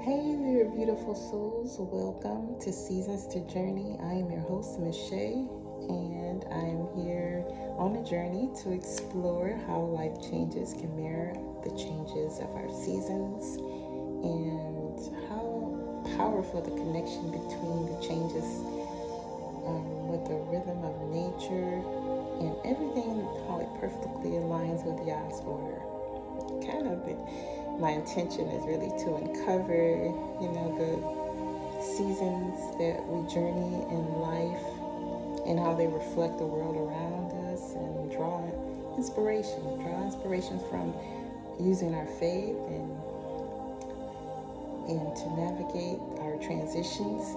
Hey there, beautiful souls. Welcome to Seasons to Journey. I am your host, Miss Shay, and I am here on a journey to explore how life changes can mirror the changes of our seasons and how powerful the connection between the changes with the rhythm of nature and everything, how it perfectly aligns with Yah's order. My intention is really to uncover, the seasons that we journey in life and how they reflect the world around us, and draw inspiration from using our faith and to navigate our transitions,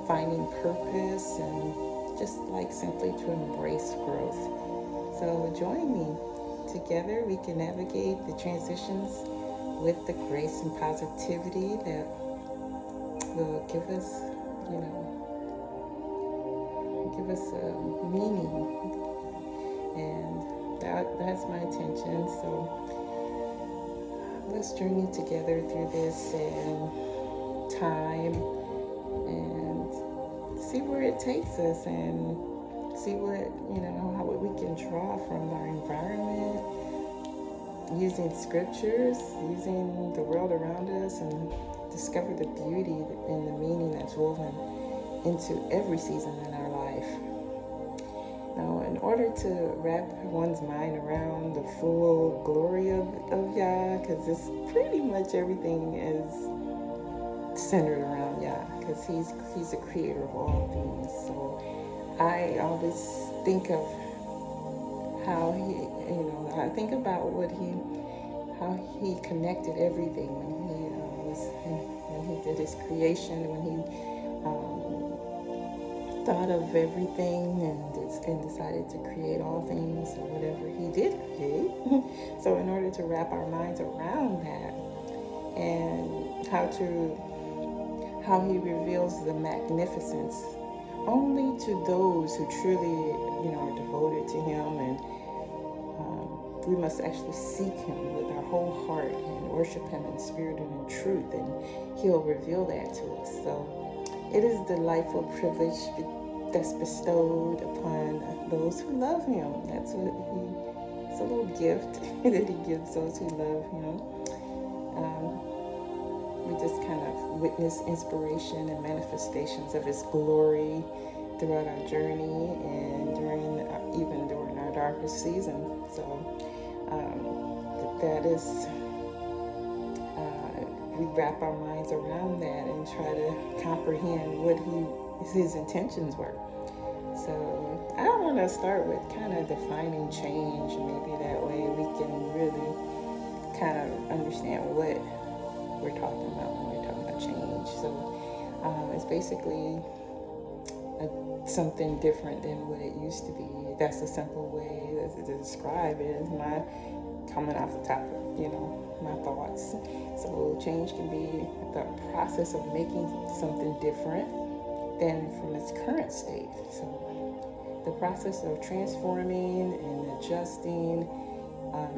finding purpose, and just like simply to embrace growth. So join me. Together we can navigate the transitions with the grace and positivity that will give us a meaning. And that's my intention. So let's journey together through this time and see where it takes us, and see how we can draw from our environment, using scriptures, using the world around us, and discover the beauty and the meaning that's woven into every season in our life. Now, in order to wrap one's mind around the full glory of Yah, because it's pretty much everything is centered around Yah, because he's the creator of all things. So I always think of how I think about how he connected everything when he did his creation, when he thought of everything and decided to create all things, or whatever he did create. So in order to wrap our minds around that, and how he reveals the magnificence only to those who truly are devoted to him, and we must actually seek him with our whole heart and worship him in spirit and in truth, and he'll reveal that to us. So it is the delightful privilege that's bestowed upon those who love him. It's a little gift that he gives those who love him. We just kind of witness inspiration and manifestations of his glory throughout our journey, and even during our darkest season. So that is, we wrap our minds around that and try to comprehend what his intentions were. So I want to start with kind of defining change. Maybe that way we can really kind of understand what we're talking about when we're talking about change. So it's basically something different than what it used to be. That's a simple way to describe it. Is my coming off the top of my thoughts. So change can be the process of making something different than from its current state. So the process of transforming and adjusting,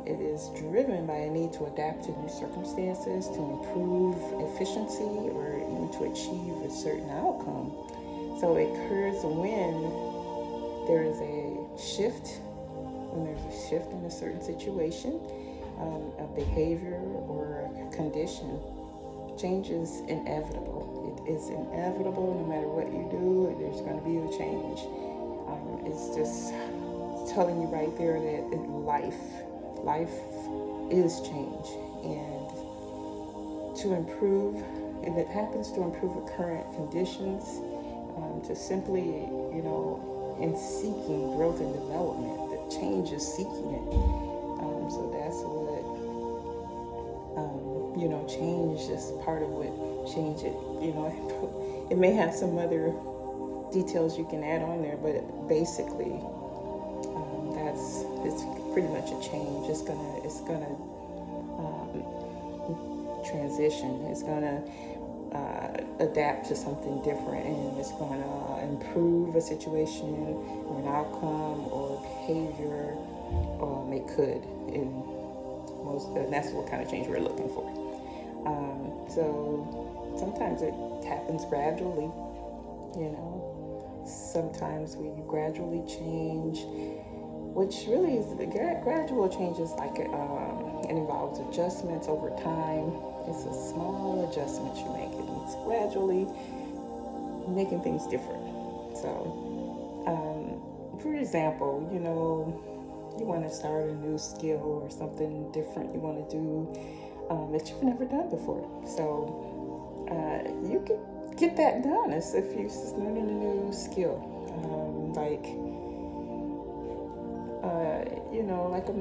it is driven by a need to adapt to new circumstances, to improve efficiency, or even to achieve a certain outcome. So it occurs when there is a shift, in a certain situation, a behavior or a condition. Change is inevitable. It is inevitable. No matter what you do, there's going to be a change. It's just telling you right there that life is change, and to improve, if it happens to improve the current conditions, to simply, in seeking growth and development, the change is seeking it. So that's what, change is part of what change it, it may have some other details you can add on there, but basically, it's pretty much a change. It's gonna transition. It's gonna adapt to something different, and it's gonna improve a situation or an outcome or behavior. It could, and that's what kind of change we're looking for. So sometimes it happens gradually, you know. Sometimes we gradually change, which really is the gradual changes. Like it involves adjustments over time. It's a small adjustment you make, and it's gradually making things different. So, for example, you want to start a new skill or something different you want to do that you've never done before. So you can get that done as if you're learning a new skill. Like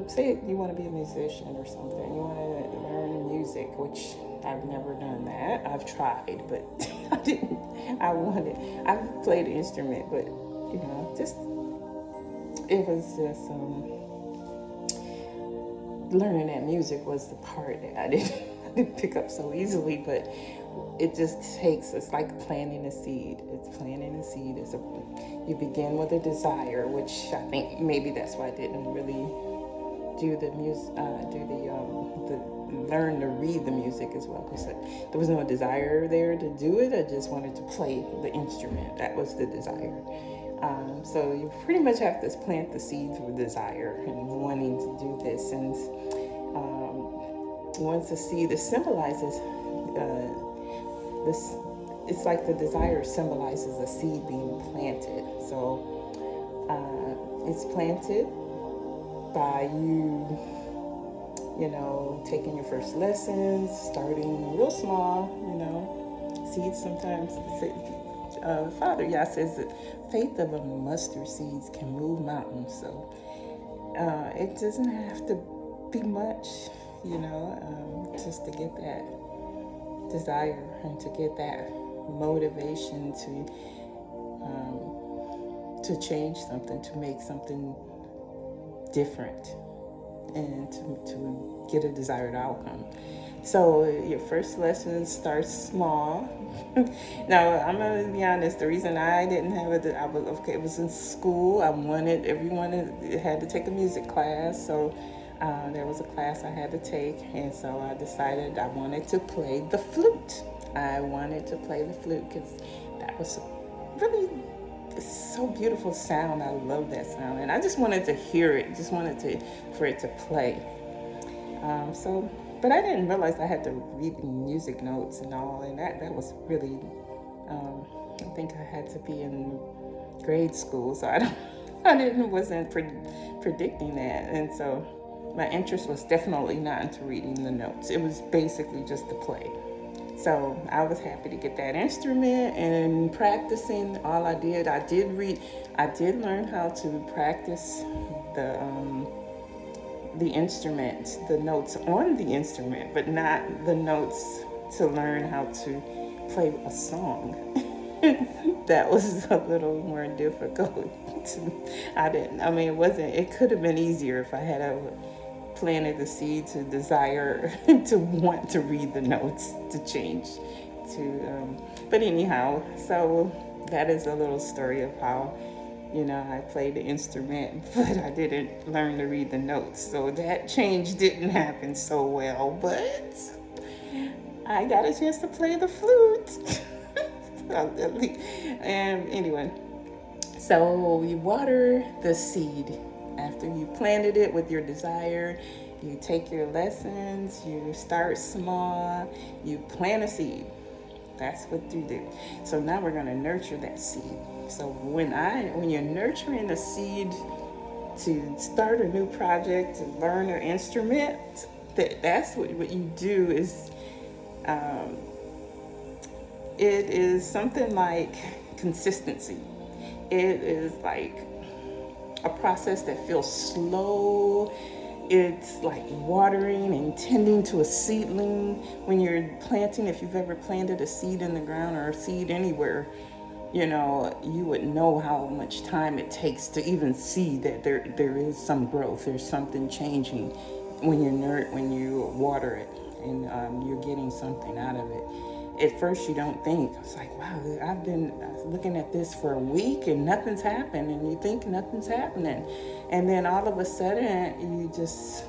say you want to be a musician or something. You want to learn music, which I've never done that. I've tried, but I didn't. I've played an instrument, but just it was just learning that music was the part that I didn't pick up so easily. But it just takes. It's like planting a seed. It's planting a seed. You begin with a desire, which I think maybe that's why I didn't really do the music, learn to read the music as well, because there was no desire there to do it. I just wanted to play the instrument. That was the desire. So you pretty much have to plant the seeds with desire and wanting to do this. And once the seed, it symbolizes this. It's like the desire symbolizes a seed being planted. So it's planted by taking your first lessons, starting real small. Seeds sometimes. Father Yah says that faith of a mustard seeds can move mountains. So it doesn't have to be much, just to get that desire and to get that motivation to change something, to make something different, and to get a desired outcome. So your first lesson starts small. Now, I'm going to be honest, the reason I didn't have it, it was in school. Everyone had to take a music class. So there was a class I had to take. And so I decided I wanted to play the flute. I wanted to play the flute because that was really so beautiful sound. I love that sound. And I just wanted to hear it. Just wanted for it to play. But I didn't realize I had to read the music notes and all, and that was really, I think I had to be in grade school, so wasn't predicting that, and so my interest was definitely not into reading the notes. It was basically just to play. So I was happy to get that instrument and practicing. All I did learn how to practice the instrument, the notes on the instrument, but not the notes to learn how to play a song. That was a little more difficult. It could have been easier if I had planted the seed to desire to want to read the notes to change but anyhow, so that is a little story of how I played the instrument, but I didn't learn to read the notes. So that change didn't happen so well, but I got a chance to play the flute. And anyway, so you water the seed after you planted it with your desire. You take your lessons, you start small, you plant a seed. That's what you do. So now we're going to nurture that seed. So when you're nurturing a seed to start a new project, to learn an instrument, that's what you do is, it is something like consistency. It is like a process that feels slow. It's like watering and tending to a seedling. When you're planting, if you've ever planted a seed in the ground or a seed anywhere, you would know how much time it takes to even see that there is some growth. There's something changing when you water it and you're getting something out of it. At first you don't think. It's like, wow, I've been looking at this for a week and nothing's happened, and you think nothing's happening, and then all of a sudden you just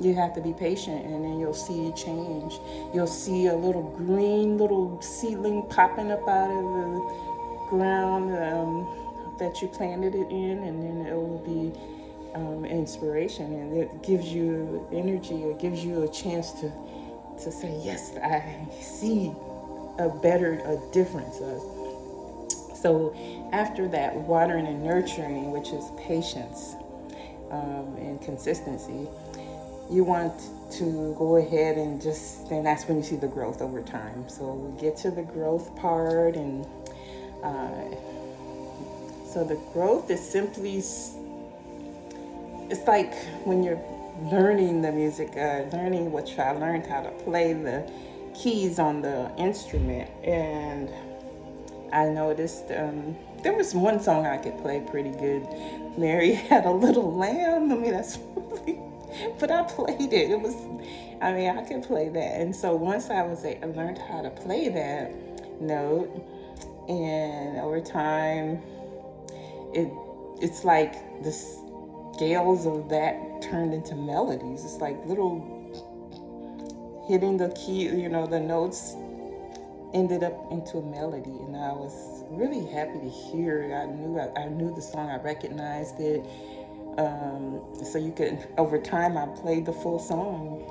You have to be patient, and then you'll see change. You'll see a little green little seedling popping up out of the ground that you planted it in, and then it will be inspiration, and it gives you energy. It gives you a chance to say, yes, I see a difference. So after that, watering and nurturing, which is patience and consistency, you want to go ahead and then that's when you see the growth over time. So we get to the growth part, and so the growth is simply, it's like when you're learning the music, learning what I learned how to play the keys on the instrument, and I noticed there was one song I could play pretty good. Mary Had a Little Lamb. I mean, that's really, but I played it. I could play that. And so once I learned how to play that note, and over time, it's like the scales of that turned into melodies. It's like little hitting the key, the notes ended up into a melody, and I was really happy to hear it. I knew the song, I recognized it. So you could, over time, I played the full song.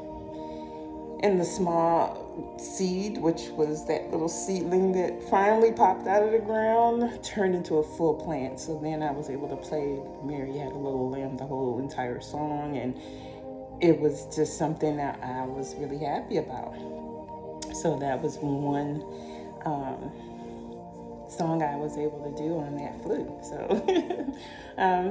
And the small seed, which was that little seedling that finally popped out of the ground, turned into a full plant. So then I was able to play Mary Had a Little Lamb, the whole entire song, and it was just something that I was really happy about. So that was one song I was able to do on that flute. So,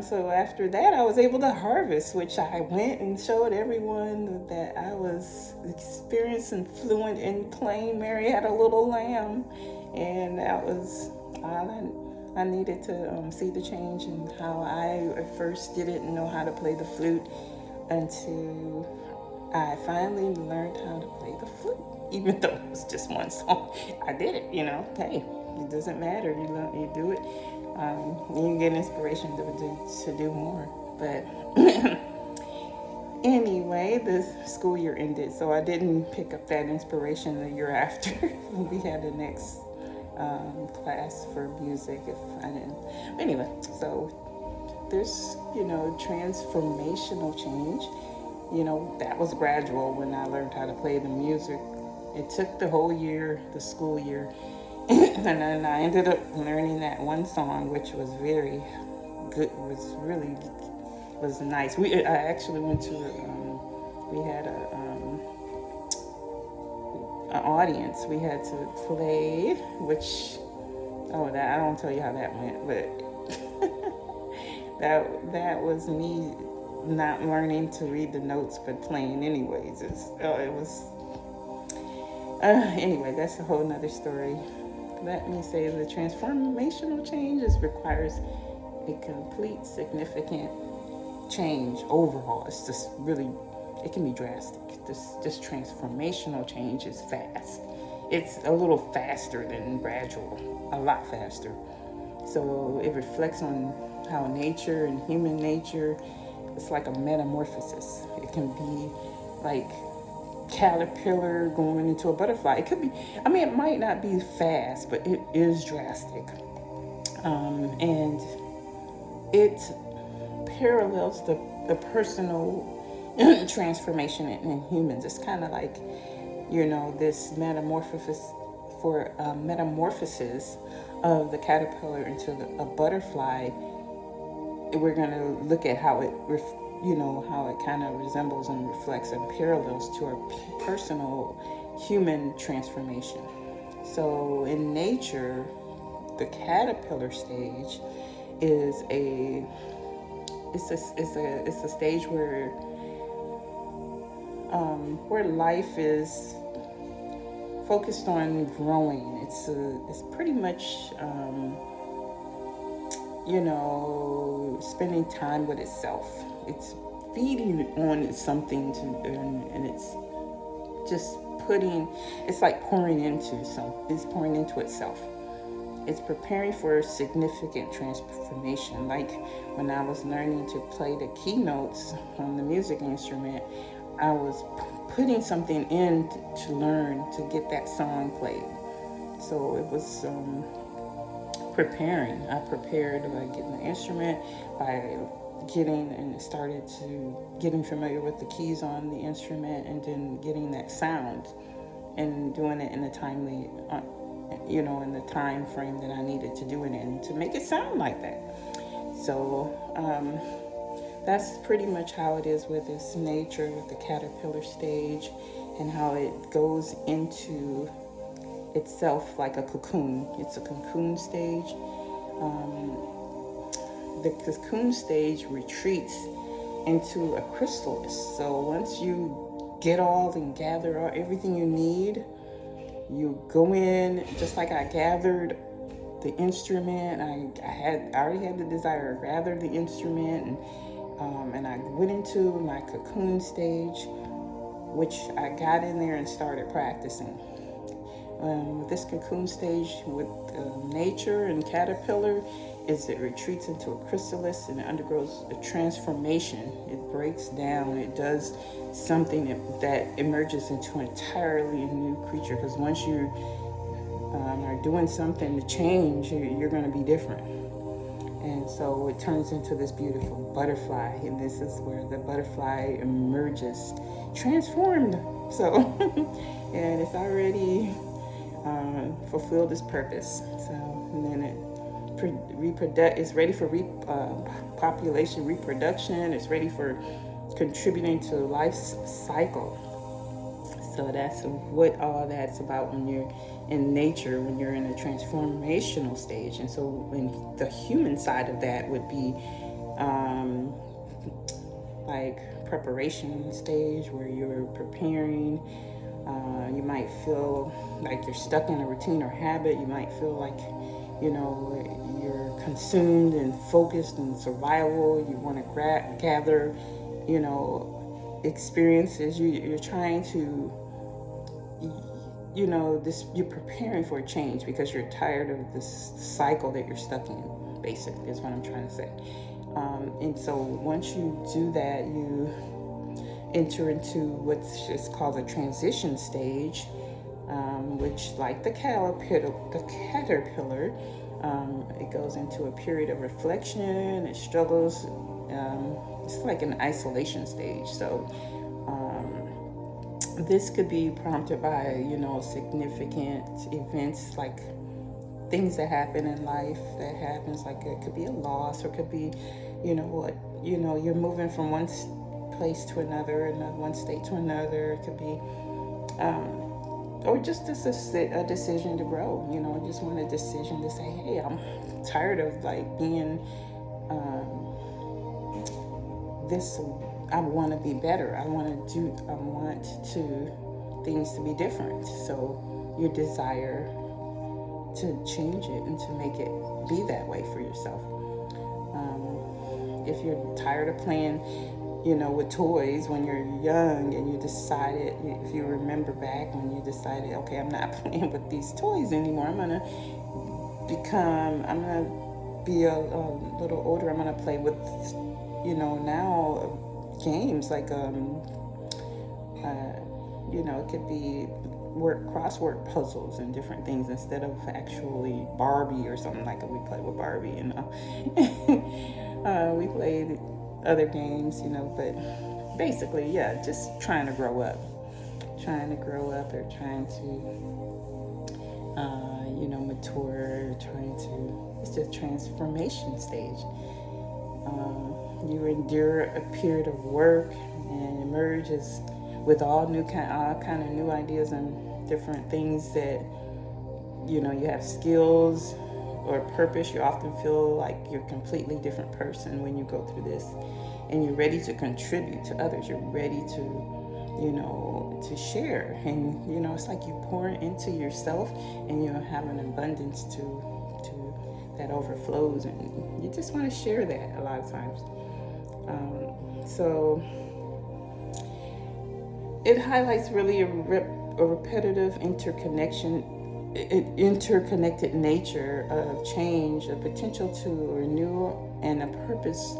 so after that, I was able to harvest, which I went and showed everyone that I was experienced and fluent in playing Mary Had a Little Lamb, and that was all I needed to see the change in how I at first didn't know how to play the flute until I finally learned how to play the flute. Even though it was just one song, I did it. Hey, it doesn't matter. You do it. You get inspiration to do more. But anyway, the school year ended, so I didn't pick up that inspiration the year after. We had the next class for music. If I didn't. But anyway, so there's transformational change. That was gradual when I learned how to play the music. It took the whole year, the school year, and then I ended up learning that one song, which was very good. Was nice. I actually went to we had an audience. We had to play, which I don't tell you how that went, but that was me not learning to read the notes but playing anyways. It was. Anyway, that's a whole nother story. Let me say the transformational changes requires a complete, significant change overall. It's just really, it can be drastic. This transformational change is fast. It's a little faster than gradual, a lot faster. So it reflects on how nature and human nature, it's like a metamorphosis. It can be like caterpillar going into a butterfly. It could be, it might not be fast, but it is drastic. And it parallels the personal transformation in humans. It's kind of like, this metamorphosis of the caterpillar into a butterfly. We're going to look at how it how it kind of resembles and reflects and parallels to our personal human transformation. So in nature, the caterpillar stage is a stage where life is focused on growing. It's pretty much spending time with itself. It's feeding on something and it's just it's like pouring into itself. It's preparing for significant transformation. Like when I was learning to play the keynotes on the music instrument, I was putting something in to learn to get that song played. So it was preparing. I prepared by getting the instrument, by getting and started to getting familiar with the keys on the instrument, and then getting that sound and doing it in a timely, in the time frame that I needed to do it in to make it sound like that. So that's pretty much how it is with this nature, with the caterpillar stage, and how it goes into itself like a cocoon. It's a cocoon stage. The cocoon stage retreats into a chrysalis. So once you get all and gather all, everything you need, you go in, just like I gathered the instrument. I already had the desire to gather the instrument, and I went into my cocoon stage, which I got in there and started practicing. This cocoon stage with nature and caterpillar is it retreats into a chrysalis and it undergoes a transformation. It breaks down. It does something that emerges into an entirely new creature. Because once you are doing something to change, you're going to be different. And so it turns into this beautiful butterfly. And this is where the butterfly emerges, transformed. So, and it's already fulfilled its purpose. So, and then it's ready for population reproduction. It's ready for contributing to life's cycle. So that's what all that's about when you're in nature, when you're in a transformational stage. And so when the human side of that would be like preparation stage, where you're preparing. You might feel like you're stuck in a routine or habit. You might feel like, you're consumed and focused in survival. You want to gather, experiences. You're trying to, you're preparing for a change because you're tired of this cycle that you're stuck in, basically, is what I'm trying to say. And so once you do that, you enter into what's just called a transition stage, which, like the caterpillar, it goes into a period of reflection. It struggles. It's like an isolation stage. So this could be prompted by, significant events, like things that happen in life that happens. Like it could be a loss, or it could be, you're moving from one place to another, and one state to another. It could be, or just a decision to grow. Just want a decision to say, hey, I'm tired of being this. I want to be better. I want things to be different. So your desire to change it and to make it be that way for yourself. If you're tired of playing, with toys when you're young, and you decided, if you remember back when you decided, okay, I'm not playing with these toys anymore. I'm gonna be a little older. I'm gonna play with, now games like it could be crossword puzzles and different things instead of actually Barbie or something like it. We play with Barbie, we played other games, but basically, yeah, just trying to grow up, or trying to mature, it's just transformation stage. You endure a period of work and emerge with all kind of new ideas and different things that, you have skills or purpose. You often feel like you're a completely different person when you go through this, and you're ready to contribute to others. You're ready to share, and it's like you pour into yourself, and you have an abundance to that overflows, and you just want to share that a lot of times. So it highlights really a repetitive interconnected nature of change, a potential to renew, and a purpose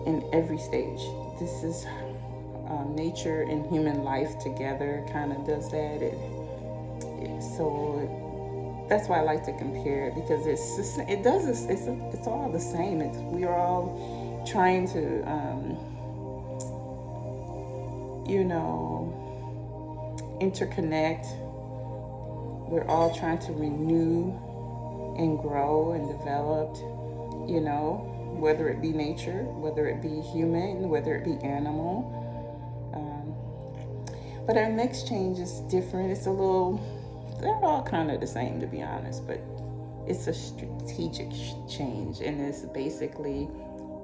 in every stage. This is nature and human life together kind of does that. So that's why I like to compare it, because it's all the same. We are all trying to interconnect. We're all trying to renew and grow and develop, whether it be nature, whether it be human, whether it be animal. But our next change is different. They're all kind of the same, to be honest, but it's a strategic change, and it's basically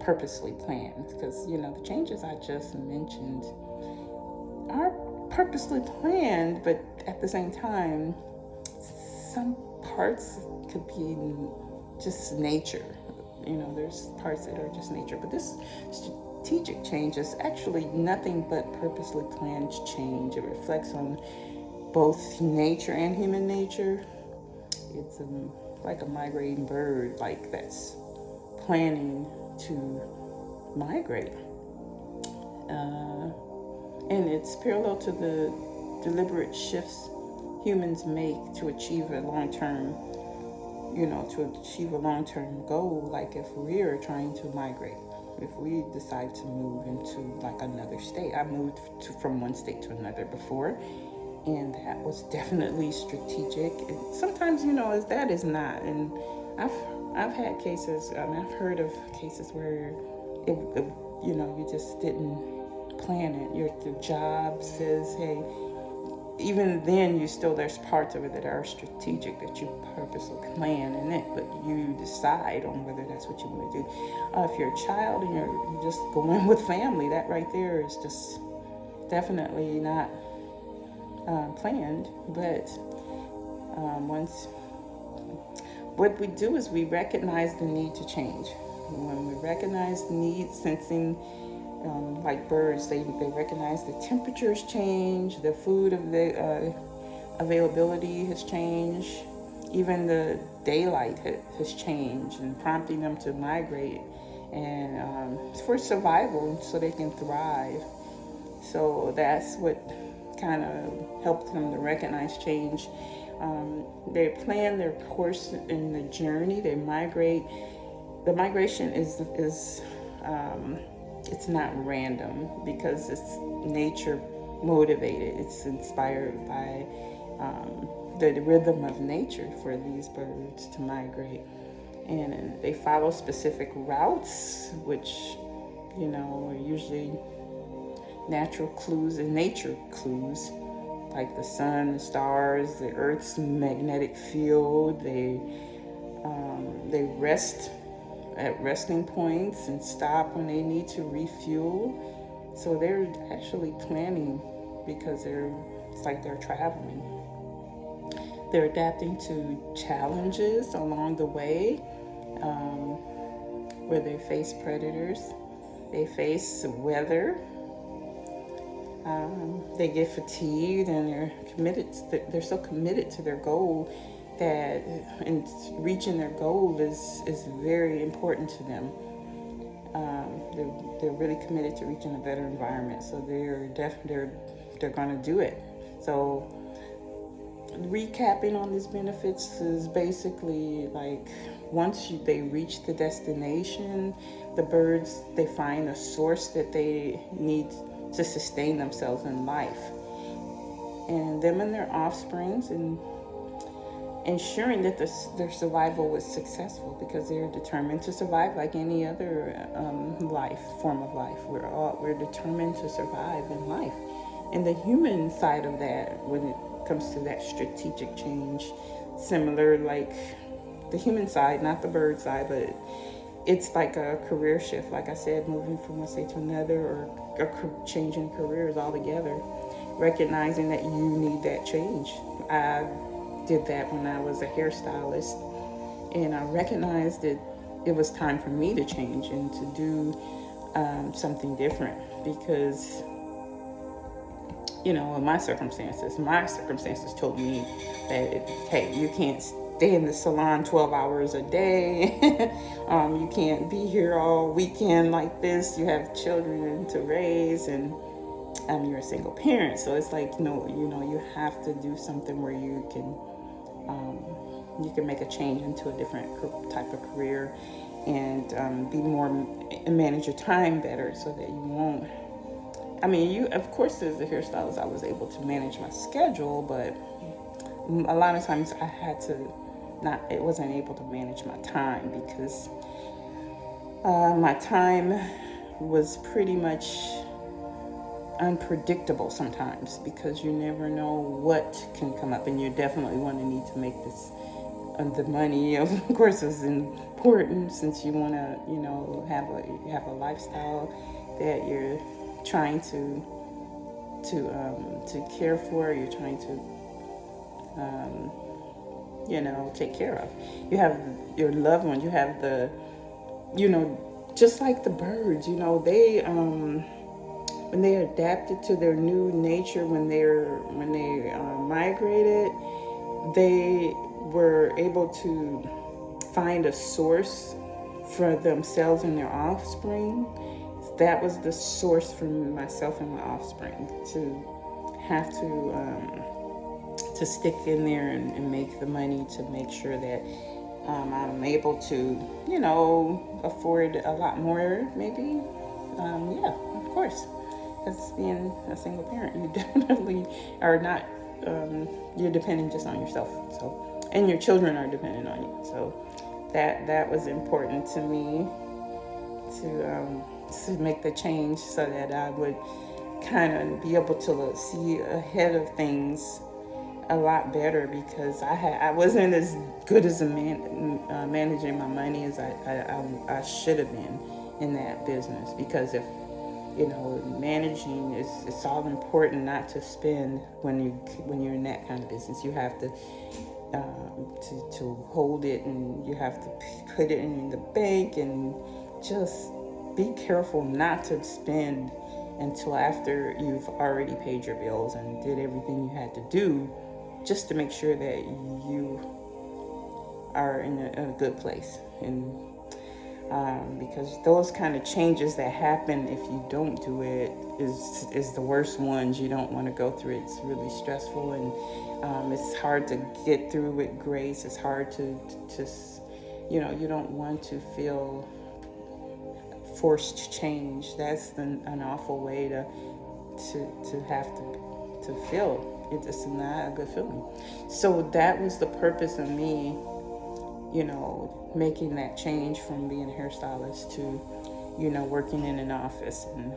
purposely planned, because, the changes I just mentioned are purposely planned, but at the same time, some parts could be just nature. There's parts that are just nature, but this strategic change is actually nothing but purposely planned change. It reflects on both nature and human nature. It's like a migrating bird, like that's planning to migrate. And it's parallel to the deliberate shifts humans make to achieve a long-term goal. Like if we're trying to migrate, if we decide to move into like another state. I moved from one state to another before, and that was definitely strategic. And sometimes, that is not. And I've had cases, I've heard of cases where you just didn't plan it. Your job says, hey, even then there's parts of it that are strategic, that you purposely plan in it, but you decide on whether that's what you want to do. If you're a child and you're just going with family, that right there is just definitely not planned. But what we do is we recognize the need to change. When we recognize the need, sensing, like birds, they recognize the temperatures change, the food availability has changed, even the daylight has changed, and prompting them to migrate, and for survival, so they can thrive. So that's what kind of helped them to recognize change. They plan their course in the journey. They migrate. The migration is it's not random, because it's nature motivated. It's inspired by the rhythm of nature for these birds to migrate. And they follow specific routes, which, are usually natural clues and nature clues, like the sun, the stars, the earth's magnetic field. They rest at resting points and stop when they need to refuel. So they're actually planning, because it's like they're traveling. They're adapting to challenges along the way, where they face predators, they face weather, they get fatigued, and they're so committed to their goal that, and reaching their goal is very important to them. They're really committed to reaching a better environment, so they're going to do it. So recapping on these benefits is basically like, once they reach the destination, the birds, they find a source that they need to sustain themselves in life, and them and their offsprings, and ensuring that their survival was successful, because they're determined to survive like any other form of life. We're determined to survive in life. And the human side of that, when it comes to that strategic change, similar, like the human side, not the bird side, but it's like a career shift. Like I said, moving from one state to another, or changing careers altogether, recognizing that you need that change. I did that when I was a hairstylist, and I recognized that it was time for me to change and to do something different, because in my circumstances told me that, hey, you can't stay in the salon 12 hours a day. You can't be here all weekend like this. You have children to raise, and you're a single parent, so it's like, you have to do something where you can make a change into a different type of career, and be more, and manage your time better, so that you won't. I mean, you, of course, as a hairstylist, I was able to manage my schedule, but a lot of times I had to it wasn't able to manage my time, because my time was pretty much unpredictable sometimes, because you never know what can come up, and you definitely want to need to make this. The money, of course, is important, since you want to, have a lifestyle that you're trying to care for. You're trying to take care of. You have your loved ones. You have the, just like the birds. They when they adapted to their new nature, when they migrated, they were able to find a source for themselves and their offspring. That was the source for myself and my offspring, to have to stick in there and make the money to make sure that I'm able to, afford a lot more, maybe. Yeah, of course. Because being a single parent, you definitely are not, you're depending just on yourself. So, and your children are dependent on you. So that was important to me, to make the change, so that I would kind of be able to see ahead of things a lot better, because I wasn't as good as managing my money as I should have been in that business. Because if managing it's all important not to spend when you're in that kind of business. You have to hold it, and you have to put it in the bank, and just be careful not to spend until after you've already paid your bills and did everything you had to do, just to make sure that you are in a good place. And because those kind of changes that happen if you don't do it is the worst ones. You don't want to go through it. It's really stressful, and it's hard to get through with grace. It's hard to you don't want to feel forced change. That's an awful way to have to feel. It's not a good feeling. So that was the purpose of me, making that change from being a hairstylist to, working in an office, and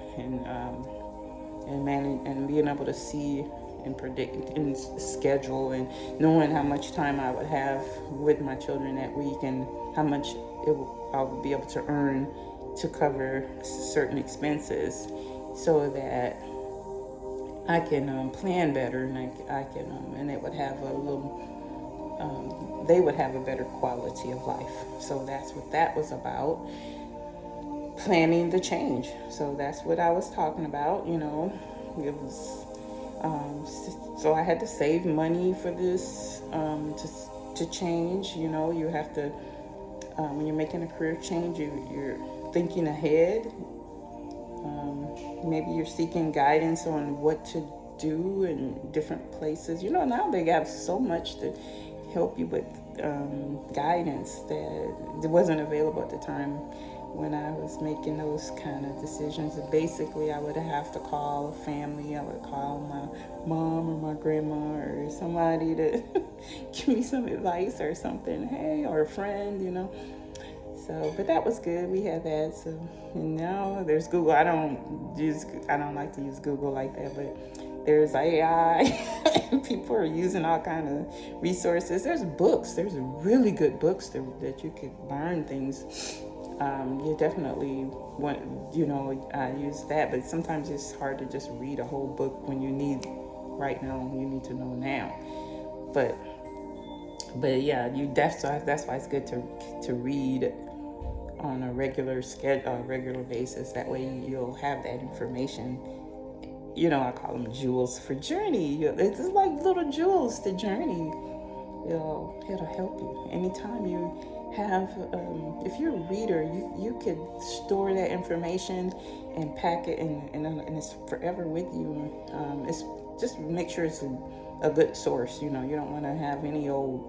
being able to see and predict and schedule, and knowing how much time I would have with my children that week, and how much I would be able to earn to cover certain expenses, so that I can plan better, and I can and it would have a little. They would have a better quality of life. So that's what that was about, planning the change. So that's what I was talking about. It was so I had to save money for this, to change. You have to, when you're making a career change, you're thinking ahead. Maybe you're seeking guidance on what to do in different places. Now they have so much to help you with guidance that wasn't available at the time when I was making those kind of decisions. Basically, I would have to call a family. I would call my mom or my grandma or somebody to give me some advice or something. Hey, or a friend, So, but that was good. We had that. So, and now there's Google. I don't like to use Google like that, but there's AI. People are using all kind of resources. There's books. There's really good books that you could learn things. You definitely want, I use that, but sometimes it's hard to just read a whole book when you need to know now. But yeah, that's why it's good to read on a regular basis. That way you'll have that information. I call them jewels for journey. It's like little jewels to journey. It'll help you anytime you have, if you're a reader, you could store that information and pack it, and it's forever with you. It's just make sure it's a good source. You don't want to have any old,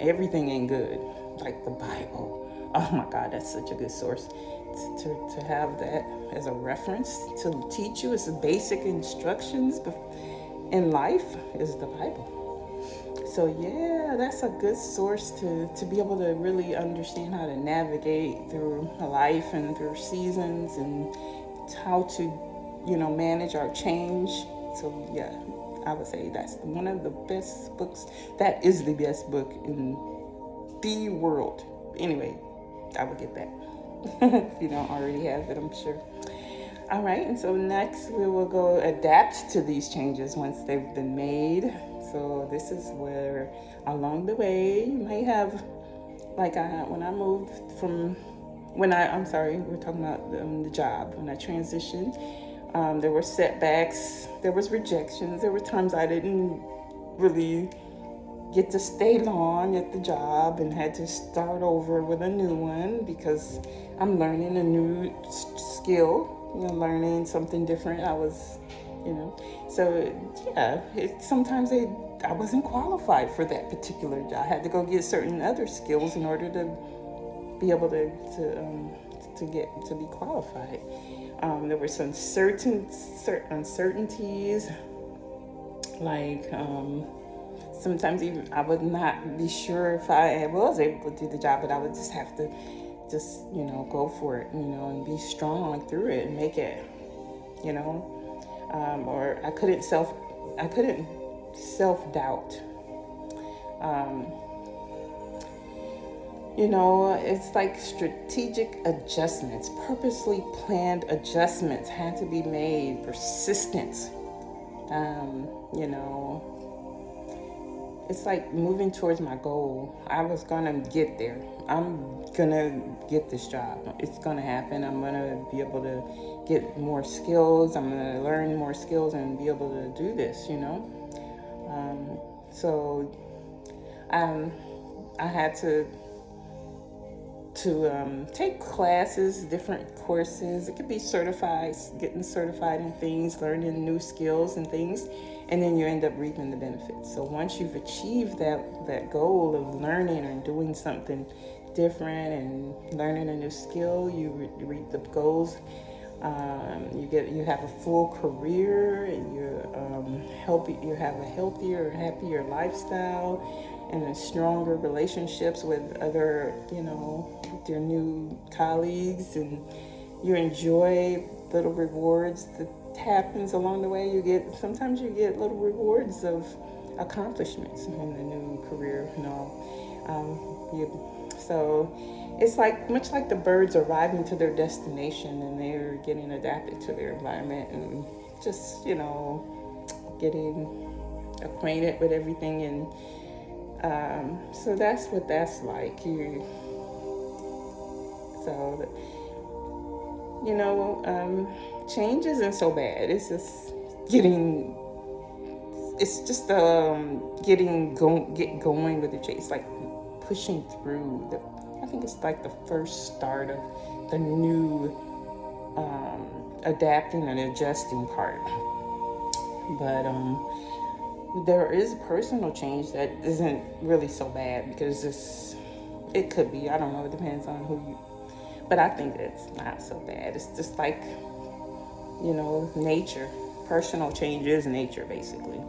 everything ain't good, like the Bible. Oh my God, that's such a good source to have that as a reference to teach you. It's the basic instructions in life is the Bible. So yeah, that's a good source to be able to really understand how to navigate through life and through seasons, and how to, manage our change. So yeah, I would say that's one of the best books. That is the best book in the world. Anyway, I will get that if you don't already have it, I'm sure. All right, and so next we will go adapt to these changes once they've been made. So this is where along the way you may have, like when I moved from, I'm sorry, we're talking about the job. When I transitioned, there were setbacks, there was rejections, there were times I didn't really get to stay long at the job and had to start over with a new one because I'm learning a new skill, learning something different. I was, so yeah, sometimes I wasn't qualified for that particular job. I had to go get certain other skills in order to be able to be qualified. There were some uncertainties, like sometimes even I would not be sure if I was able to do the job, but I would just have to go for it, and be strong through it and make it, or I couldn't self-doubt. It's like strategic adjustments, purposely planned adjustments had to be made, persistence. It's like moving towards my goal. I was gonna get there. I'm gonna get this job. It's gonna happen. I'm gonna be able to get more skills. I'm gonna learn more skills and be able to do this, So I had to take classes, different courses. It could be getting certified in things, learning new skills and things, and then you end up reaping the benefits. So once you've achieved that goal of learning and doing something different and learning a new skill, you reap the goals. You have a full career, and you have a healthier, happier lifestyle, and stronger relationships with other, with your new colleagues, and you enjoy little rewards that happens along the way. Sometimes you get little rewards of accomplishments in the new career and all. So it's much like the birds arriving to their destination, and they're getting adapted to their environment, and just getting acquainted with everything. And so that's what that's like. Change isn't so bad. It's just getting going with the change. It's like pushing through I think it's like the first start of the new adapting and adjusting part. But there is personal change that isn't really so bad, because it could be, I don't know, it depends on but I think it's not so bad. It's just like, nature. Personal change is nature, basically.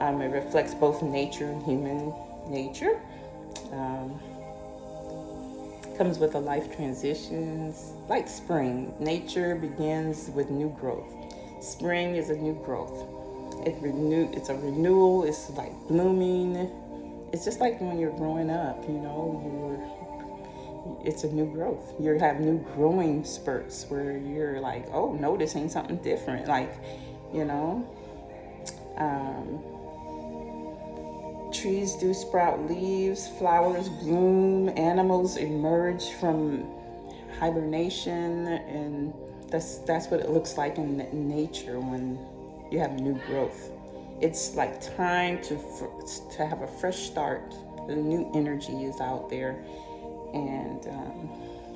It reflects both nature and human nature. Comes with the life transitions, like spring. Nature begins with new growth. Spring is a new growth. It's a renewal. It's like blooming. It's just like when you're growing up, it's a new growth. You have new growing spurts where you're like, oh, noticing something different. Like, trees do sprout leaves, flowers bloom, animals emerge from hibernation, and that's what it looks like in nature when you have new growth. It's like time to have a fresh start. The new energy is out there, And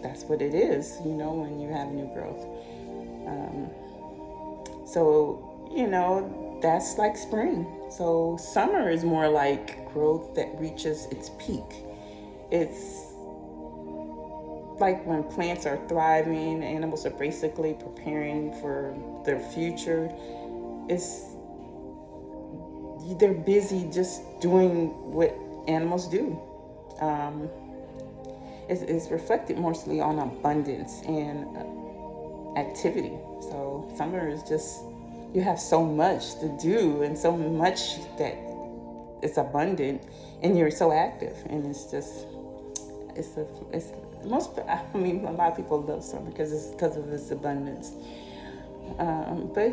that's what it is, when you have new growth. So, that's like spring. So summer is more like growth that reaches its peak. It's like when plants are thriving, animals are basically preparing for their future. They're busy just doing what animals do. It's reflected mostly on abundance and activity. So summer is just, you have so much to do and so much that it's abundant, and you're so active, and it's a lot of people love summer because of its abundance. But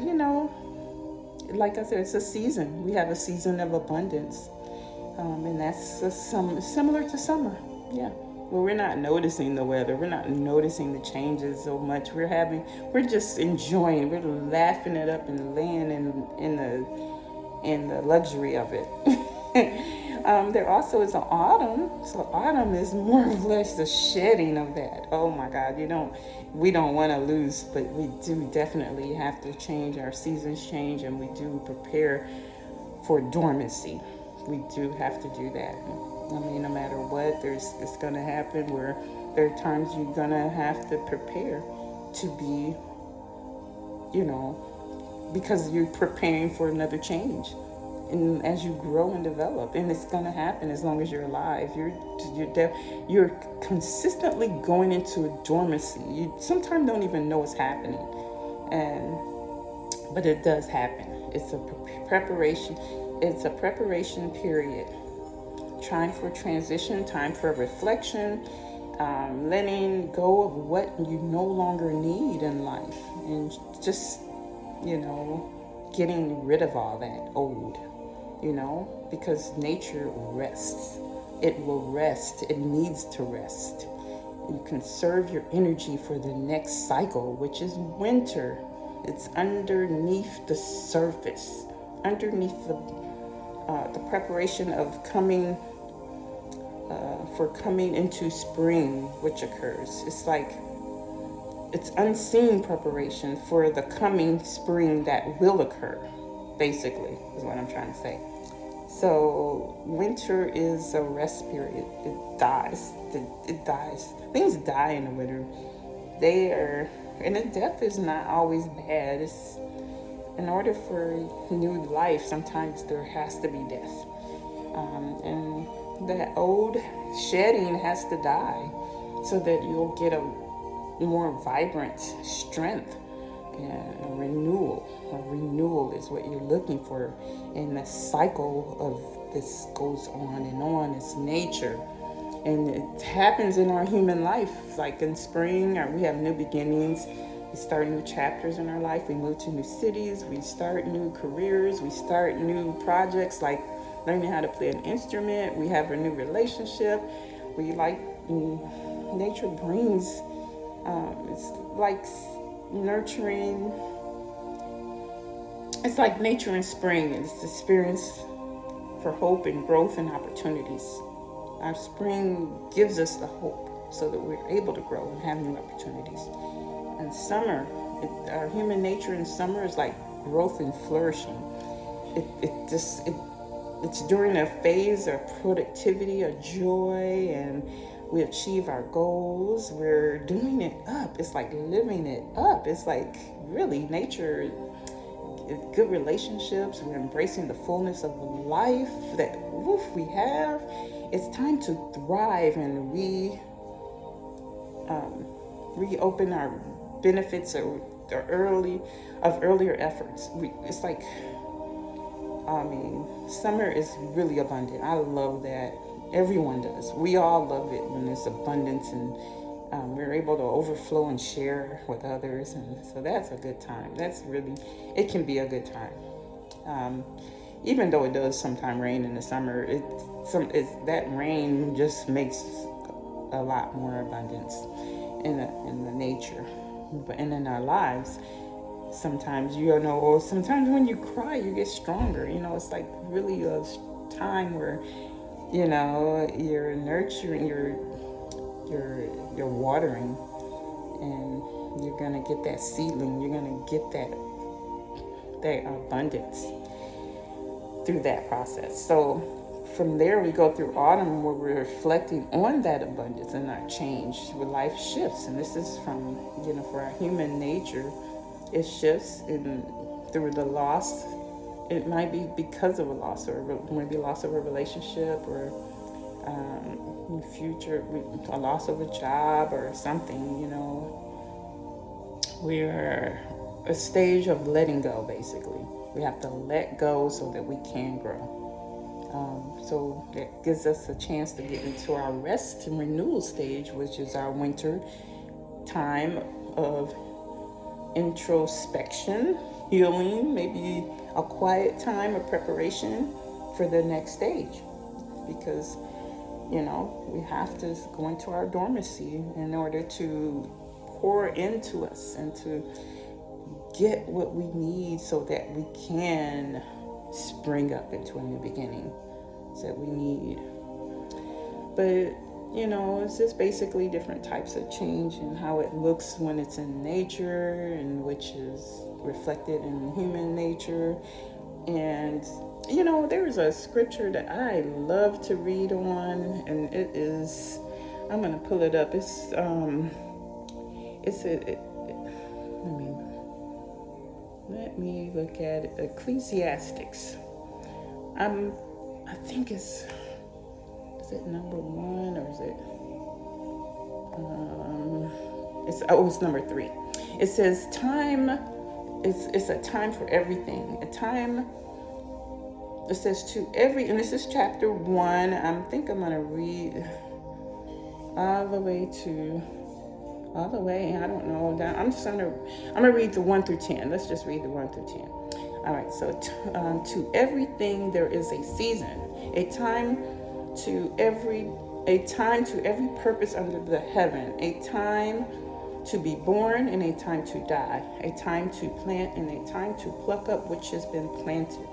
like I said, it's a season. We have a season of abundance, and that's similar to summer. Yeah. Well, we're not noticing the weather. We're not noticing the changes so much. We're just enjoying. We're laughing it up and laying in the luxury of it. There also is an autumn. So autumn is more or less the shedding of that. Oh my God, we don't want to lose, but we do definitely have to change. Our seasons change, and we do prepare for dormancy. We do have to do that. No matter what, it's going to happen where there are times you're going to have to prepare to be, because you're preparing for another change. And as you grow and develop, and it's going to happen as long as you're alive, you're consistently going into a dormancy. You sometimes don't even know what's happening, but it does happen. It's a preparation. It's a preparation period. Time for transition, time for reflection, letting go of what you no longer need in life, and just, getting rid of all that old, because nature rests. It will rest. It needs to rest. You conserve your energy for the next cycle, which is winter. It's underneath the surface, underneath the preparation of coming into spring, which occurs. It's unseen preparation for the coming spring that will occur, basically, is what I'm trying to say. So winter is a rest period. It dies. It dies. Things die in the winter. And the death is not always bad. In order for new life, sometimes there has to be death. And that old shedding has to die so that you'll get a more vibrant strength and a renewal. A renewal is what you're looking for, and the cycle of this goes on and on. It's nature, and it happens in our human life. Like in spring, we have new beginnings. We start new chapters in our life. We move to new cities. We start new careers. We start new projects, like learning how to play an instrument. We have a new relationship. Nature brings, it's like nurturing. It's like nature in spring. It's the experience for hope and growth and opportunities. Our spring gives us the hope so that we're able to grow and have new opportunities. And summer, our human nature in summer is like growth and flourishing. It's during a phase of productivity, of joy, and we achieve our goals. We're doing it up. It's like living it up. It's like really nature, good relationships. We're embracing the fullness of life that we have. It's time to thrive and reopen our benefits of earlier efforts. It's like, summer is really abundant. I love that. Everyone does. We all love it when there's abundance, and we're able to overflow and share with others. And so that's a good time. It can be a good time. Even though it does sometimes rain in the summer, that rain just makes a lot more abundance in the nature. And in our lives, sometimes sometimes when you cry, you get stronger. It's like really a time where you're nurturing, you're watering, and you're gonna get that seedling. You're gonna get that abundance through that process. So from there, we go through autumn, where we're reflecting on that abundance and our change, where life shifts. And this is from, for our human nature, it shifts through the loss. It might be because of a loss, or maybe loss of a relationship, or in future, a loss of a job or something. We're a stage of letting go, basically. We have to let go so that we can grow. So that gives us a chance to get into our rest and renewal stage, which is our winter time of introspection, healing, maybe a quiet time of preparation for the next stage. Because, we have to go into our dormancy in order to pour into us and to get what we need so that we can spring up into a new beginning that we need. But it's just basically different types of change and how it looks when it's in nature, and which is reflected in human nature. And there's a scripture that I love to read on, and it is, I'm gonna pull it up. Let me look at it. Ecclesiastics. I think is it number 1, or is it? It's number 3. It says time. It's a time for everything. A time. It says to every, and this is chapter 1. I think I'm gonna read all the way. I don't know. I'm gonna read the 1 through 10. Let's just read the 1 through 10. All right. So to everything there is a season, a time to every purpose under the heaven, a time to be born and a time to die, a time to plant and a time to pluck up which has been planted,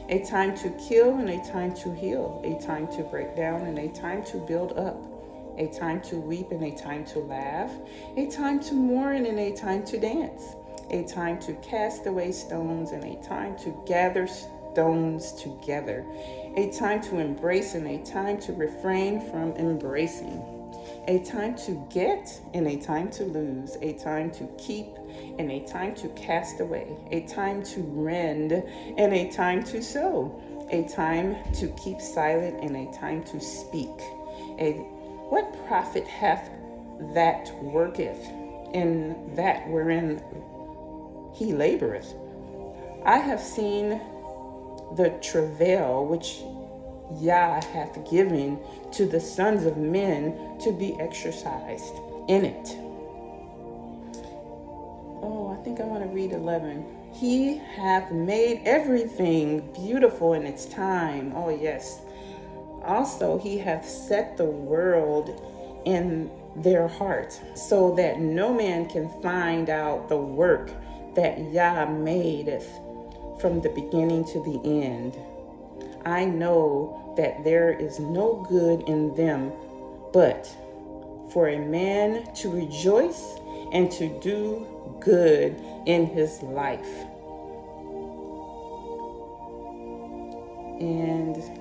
a time to kill and a time to heal, a time to break down and a time to build up, a time to weep and a time to laugh, a time to mourn and a time to dance, a time to cast away stones and a time to gather stones together, a time to embrace and a time to refrain from embracing, a time to get and a time to lose, a time to keep and a time to cast away, a time to rend and a time to sow, a time to keep silent and a time to speak. What profit hath that worketh in that wherein he laboreth? I have seen the travail which Yah hath given to the sons of men to be exercised in it. Oh, I think I want to read 11. He hath made everything beautiful in its time. Oh, yes. Also, he hath set the world in their heart, so that no man can find out the work that Yah madeth from the beginning to the end. I know that there is no good in them, but for a man to rejoice and to do good in his life.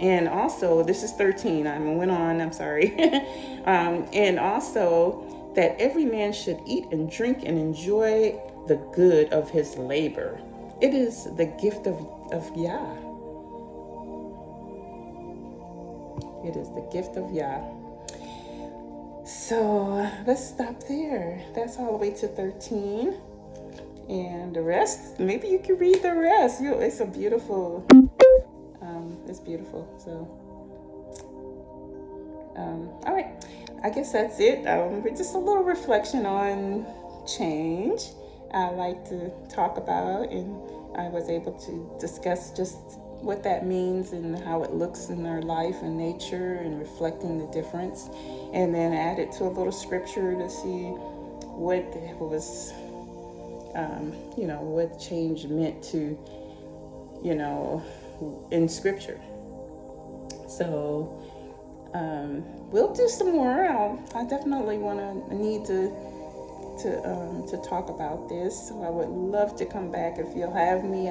And also, this is 13. I went on, I'm sorry. And also that every man should eat and drink and enjoy the good of his labor. It is the gift of Yah. It is the gift of Yah. So let's stop there. That's all the way to 13. And the rest, maybe you can read the rest. It's a beautiful, it's beautiful. So, all right. I guess that's it. Just a little reflection on change I like to talk about, and I was able to discuss just what that means and how it looks in our life and nature, and reflecting the difference, and then add it to a little scripture to see what was, what change meant to, in scripture. So We'll do some more. I definitely need to talk about this. So I would love to come back if you'll have me.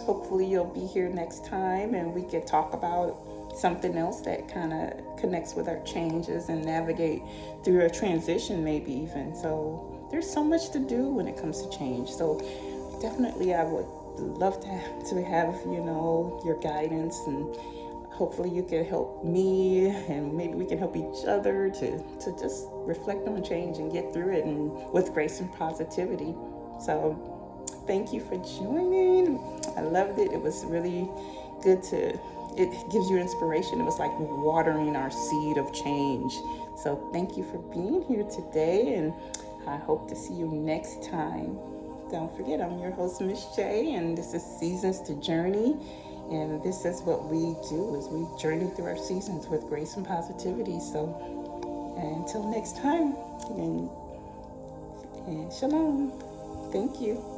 Hopefully you'll be here next time and we could talk about something else that kind of connects with our changes and navigate through a transition, maybe even. So there's so much to do when it comes to change. So definitely I would love to have your guidance, and hopefully you can help me, and maybe we can help each other to just reflect on change and get through it, and with grace and positivity. So thank you for joining. I loved it. It was really good it gives you inspiration. It was like watering our seed of change. So thank you for being here today, and I hope to see you next time. Don't forget, I'm your host, Miss J, and this is Seasons to Journey. And this is what we do, is we journey through our seasons with grace and positivity. So until next time, and shalom. Thank you.